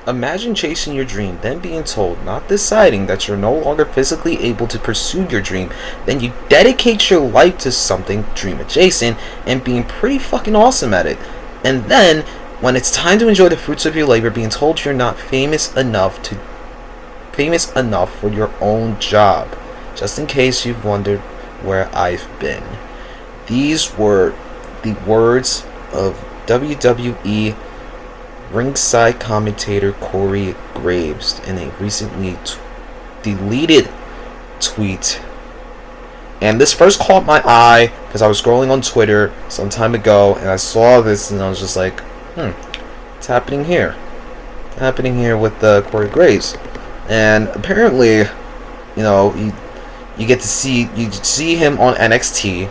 Imagine chasing your dream, then being told, not deciding that you're no longer physically able to pursue your dream, then you dedicate your life to something dream adjacent and being pretty fucking awesome at it. And then, when it's time to enjoy the fruits of your labor, being told you're not famous enough for your own job. Just in case you've wondered where I've been. These were the words of WWE ringside commentator Corey Graves in a recently deleted tweet. And this first caught my eye because I was scrolling on Twitter some time ago and I saw this and I was just like, what's happening here? What's happening here with Corey Graves? And apparently, you get to see him on NXT,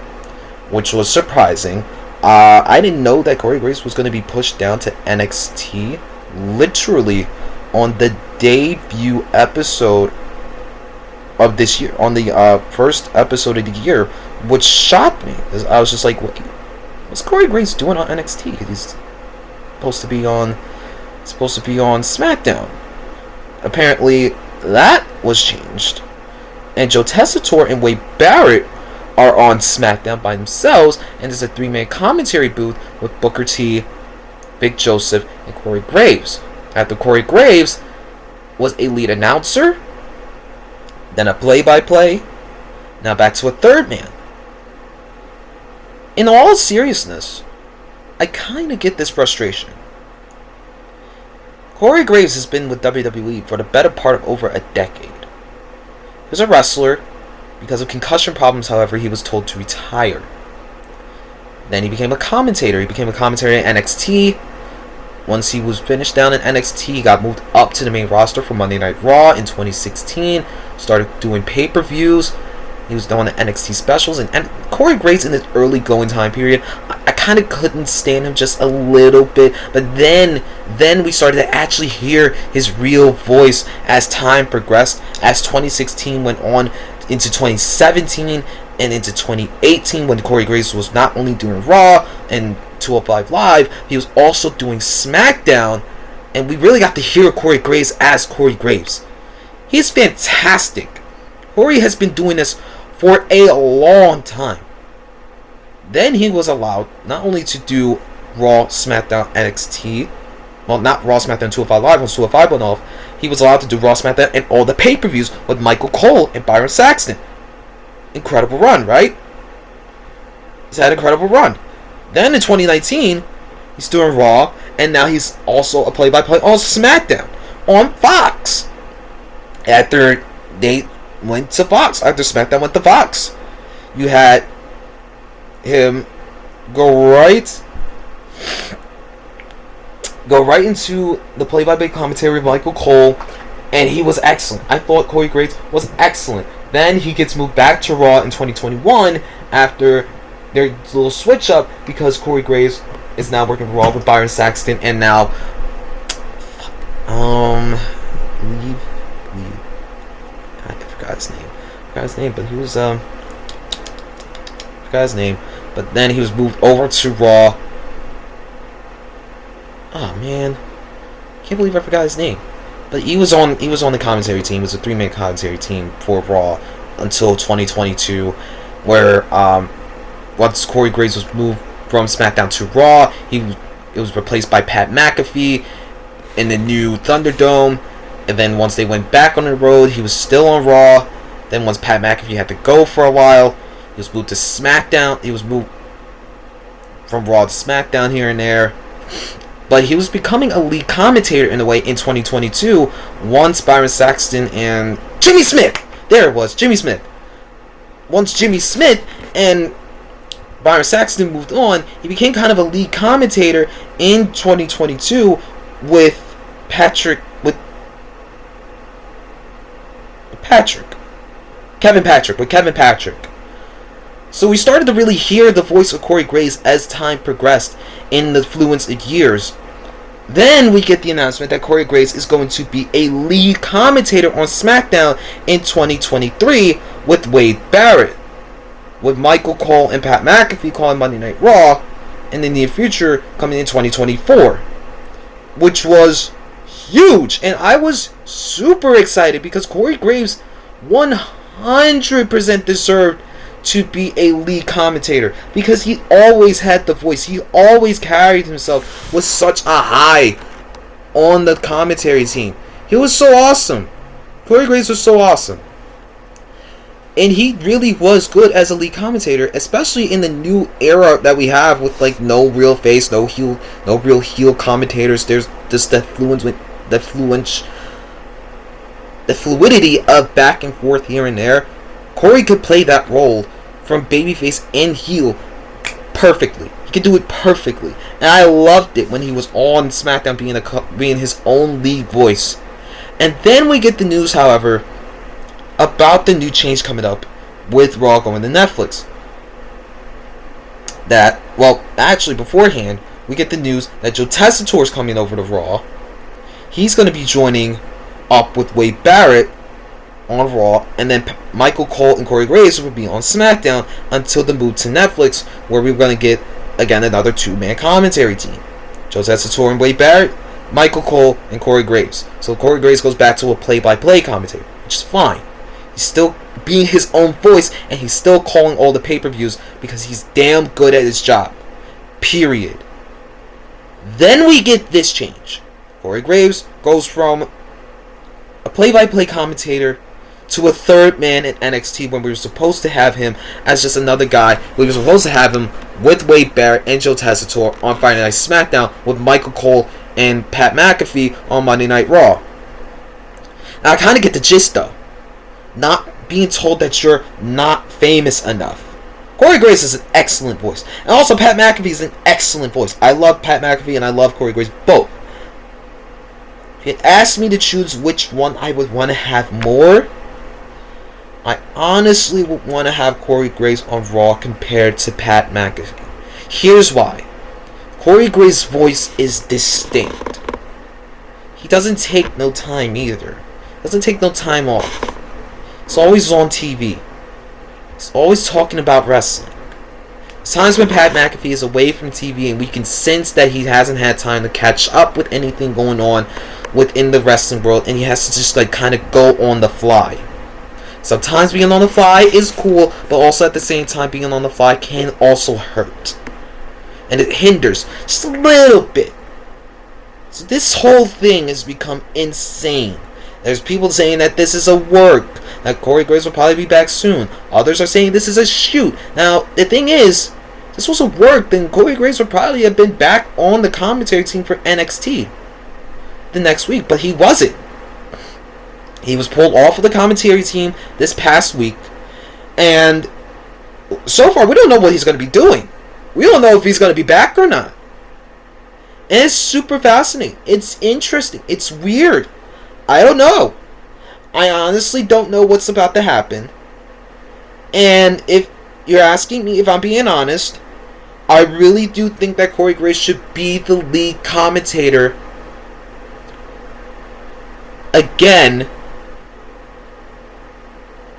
which was surprising. I didn't know that Corey Graves was going to be pushed down to NXT literally on the debut episode of this year, on the first episode of the year, which shocked me. I was just like, what's Corey Graves doing on NXT? He's supposed to be on SmackDown. Apparently, that was changed, and Joe Tessitore and Wade Barrett are on SmackDown by themselves, and there's a 3-man commentary booth with Booker T, Vic Joseph, and Corey Graves. After Corey Graves was a lead announcer, then a play-by-play, now back to a third man. In all seriousness, I kind of get this frustration. Corey Graves has been with WWE for the better part of over a decade. He was a wrestler. Because of concussion problems, however, he was told to retire. Then he became a commentator. He became a commentator at NXT. Once he was finished down in NXT, he got moved up to the main roster for Monday Night Raw in 2016. Started doing pay-per-views. He was doing the NXT specials. And Corey Graves in this early going time period, I kind of couldn't stand him just a little bit. But then we started to actually hear his real voice as time progressed. As 2016 went on, into 2017 and into 2018, when Corey Graves was not only doing Raw and 205 Live, he was also doing SmackDown, and we really got to hear Corey Graves as Corey Graves. He's fantastic. Corey has been doing this for a long time. Then he was allowed not only to do Raw, SmackDown, NXT, well, not Raw, SmackDown, 205 Live, once 205 went off, he was allowed to do Raw, SmackDown, and all the pay-per-views with Michael Cole and Byron Saxton. Incredible run, right? He's had an incredible run. Then in 2019, he's doing Raw, and now he's also a play-by-play on SmackDown, on Fox. After they went to Fox, after SmackDown went to Fox, you had him go right into the play-by-play commentary with Michael Cole, and he was excellent. I thought Corey Graves was excellent. Then he gets moved back to Raw in 2021 after their little switch up, because Corey Graves is now working Raw with Byron Saxton, and now I forgot his name, but he was forgot his name, but then he was moved over to Raw. Oh man, can't believe I forgot his name. But he was on the commentary team. It was a 3-man commentary team for Raw until 2022, where once Corey Graves was moved from SmackDown to Raw, it was replaced by Pat McAfee in the new Thunderdome. And then once they went back on the road, he was still on Raw. Then once Pat McAfee had to go for a while, he was moved to SmackDown. He was moved from Raw to SmackDown here and there. But he was becoming a lead commentator in a way in 2022 once Byron Saxton and Jimmy Smith. There it was, Jimmy Smith. Once Jimmy Smith and Byron Saxton moved on, he became kind of a lead commentator in 2022 with Kevin Patrick. So we started to really hear the voice of Corey Graves as time progressed in the fluence of years. Then we get the announcement that Corey Graves is going to be a lead commentator on SmackDown in 2023 with Wade Barrett, with Michael Cole and Pat McAfee calling Monday Night Raw in the near future coming in 2024, which was huge, and I was super excited because Corey Graves 100% deserved to be a lead commentator because he always had the voice. He always carried himself with such a high on the commentary team. He was so awesome. Corey Graves was so awesome. And he really was good as a lead commentator, especially in the new era that we have with like no real face, no real heel commentators. There's just the fluidity of back and forth here and there. Corey could play that role from babyface and heel perfectly. He could do it perfectly, and I loved it when he was on SmackDown being his own lead voice. And then we get the news, however, about the new change coming up with Raw going to Netflix. That, well, actually beforehand, we get the news that Joe Tessitore is coming over to Raw. He's going to be joining up with Wade Barrett on Raw, and then Michael Cole and Corey Graves will be on SmackDown until the move to Netflix, where we're going to get, again, another two-man commentary team. Joe Tessitore and Wade Barrett, Michael Cole and Corey Graves. So Corey Graves goes back to a play-by-play commentator, which is fine. He's still being his own voice, and he's still calling all the pay-per-views because he's damn good at his job. Period. Then we get this change. Corey Graves goes from a play-by-play commentator to a third man in NXT when we were supposed to have him as just another guy. We were supposed to have him with Wade Barrett and Joe Tessitore on Friday Night SmackDown with Michael Cole and Pat McAfee on Monday Night Raw. Now I kind of get the gist though. Not being told that you're not famous enough. Corey Graves is an excellent voice. And also Pat McAfee is an excellent voice. I love Pat McAfee and I love Corey Graves both. If you asked me to choose which one I would want to have more, I honestly would want to have Corey Graves on Raw compared to Pat McAfee. Here's why. Corey Graves' voice is distinct. He doesn't take no time either. Doesn't take no time off. He's always on TV. He's always talking about wrestling. There's times when Pat McAfee is away from TV and we can sense that he hasn't had time to catch up with anything going on within the wrestling world, and he has to just like kind of go on the fly. Sometimes being on the fly is cool, but also at the same time being on the fly can also hurt. And it hinders just a little bit. So this whole thing has become insane. There's people saying that this is a work, that Corey Graves will probably be back soon. Others are saying this is a shoot. Now, the thing is, if this was a work, then Corey Graves would probably have been back on the commentary team for NXT the next week, but he wasn't. He was pulled off of the commentary team this past week, and so far we don't know what he's going to be doing. We don't know if he's going to be back or not. And it's super fascinating. It's interesting. It's weird. I don't know. I honestly don't know what's about to happen. And if you're asking me if I'm being honest, I really do think that Corey Graves should be the lead commentator again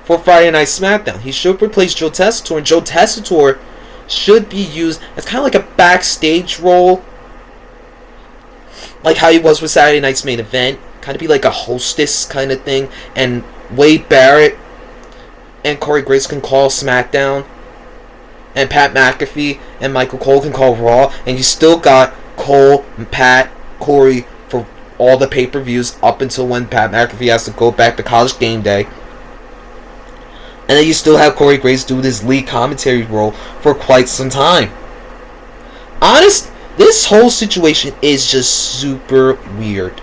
for Friday Night SmackDown. He should replace Joe Tessitore, and Joe Tessitore should be used as kind of like a backstage role, like how he was with Saturday Night's Main Event. Kind of be like a hostess kind of thing, and Wade Barrett and Corey Graves can call SmackDown, and Pat McAfee and Michael Cole can call Raw, and you still got Cole and Pat, Corey for all the pay-per-views up until when Pat McAfee has to go back to College Game Day. And then you still have Corey Graves do this lead commentary role for quite some time. This whole situation is just super weird.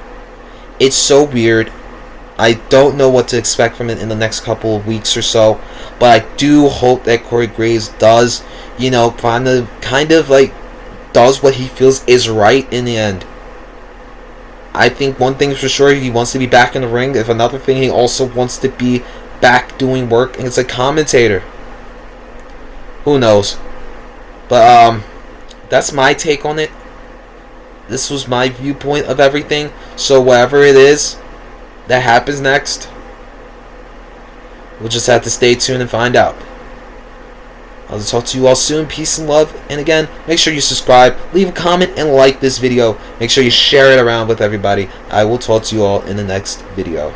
It's so weird. I don't know what to expect from it in the next couple of weeks or so, but I do hope that Corey Graves does, kind of like does what he feels is right in the end. I think one thing for sure, he wants to be back in the ring. If another thing, he also wants to be back doing work as a commentator. Who knows? But that's my take on it. This was my viewpoint of everything. So whatever it is that happens next, we'll just have to stay tuned and find out. I'll talk to you all soon. Peace and love. And again, make sure you subscribe, leave a comment, and like this video. Make sure you share it around with everybody. I will talk to you all in the next video.